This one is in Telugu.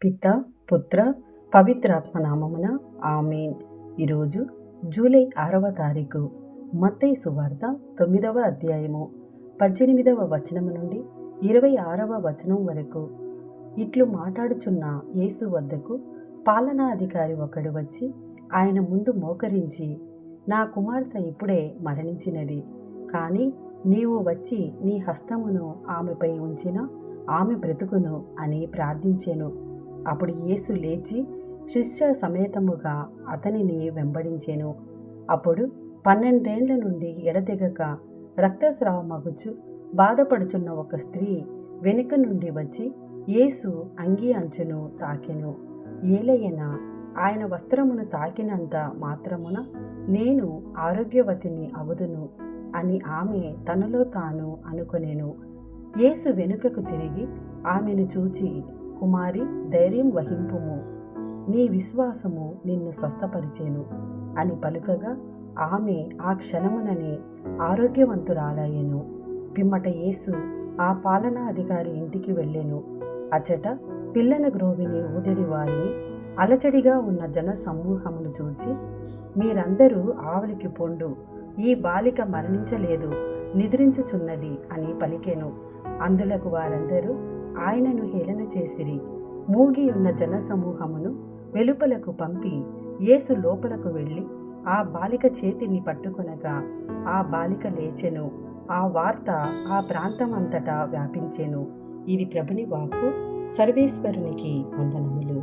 పిత, పుత్ర, పవిత్రాత్మ నామమున ఆమేన్. ఈరోజు జూలై 6వ తారీఖు. మత్తయి సువార్త 9వ అధ్యాయము 18వ వచనము నుండి 26వ వచనం వరకు. ఇట్లు మాట్లాడుచున్న యేసు వద్దకు పాలనా అధికారి ఒకడు వచ్చి ఆయన ముందు మోకరించి, నా కుమార్తె ఇప్పుడే మరణించినది, కానీ నీవు వచ్చి నీ హస్తమును ఆమెపై ఉంచిన ఆమె బ్రతుకును అని ప్రార్థించెను. అప్పుడు యేసు లేచి శిష్య సమేతముగా అతనిని వెంబడించెను. అప్పుడు 12 ఏండ్ల నుండి ఎడతెగక రక్తస్రావమగుచు బాధపడుచున్న ఒక స్త్రీ వెనుక నుండి వచ్చి యేసు అంగీ అంచును తాకెను. ఏలయన ఆయన వస్త్రమును తాకినంత మాత్రమున నేను ఆరోగ్యవతిని అగుదును అని ఆమె తనలో తాను అనుకొనెను. యేసు వెనుకకు తిరిగి ఆమెను చూచి, కుమారి, ధైర్యం వహింపుము, నీ విశ్వాసము నిన్ను స్వస్థపరిచెను అని పలుకగా ఆమె ఆ క్షణముననే ఆరోగ్యవంతురాలయ్యెను. పిమ్మట యేసు ఆ పాలనా అధికారి ఇంటికి వెళ్ళెను. అచ్చట పిల్లన గ్రోవిని ఊదడి వారిని, అలచడిగా ఉన్న జన సమూహమును చూచి, మీరందరూ ఆవలికి పొండు, ఈ బాలిక మరణించలేదు, నిద్రించుచున్నది అని పలికెను. అందులకు వారందరూ ఆయనను హేళన చేసిరి. మూగియున్న జనసమూహమును వెలుపలకు పంపి యేసు లోపలకు వెళ్ళి ఆ బాలిక చేతిని పట్టుకొనగా ఆ బాలిక లేచెను. ఆ వార్త ఆ ప్రాంతమంతటా వ్యాపించెను. ఇది ప్రభుని వాక్కు. సర్వేశ్వరునికి వందనములు.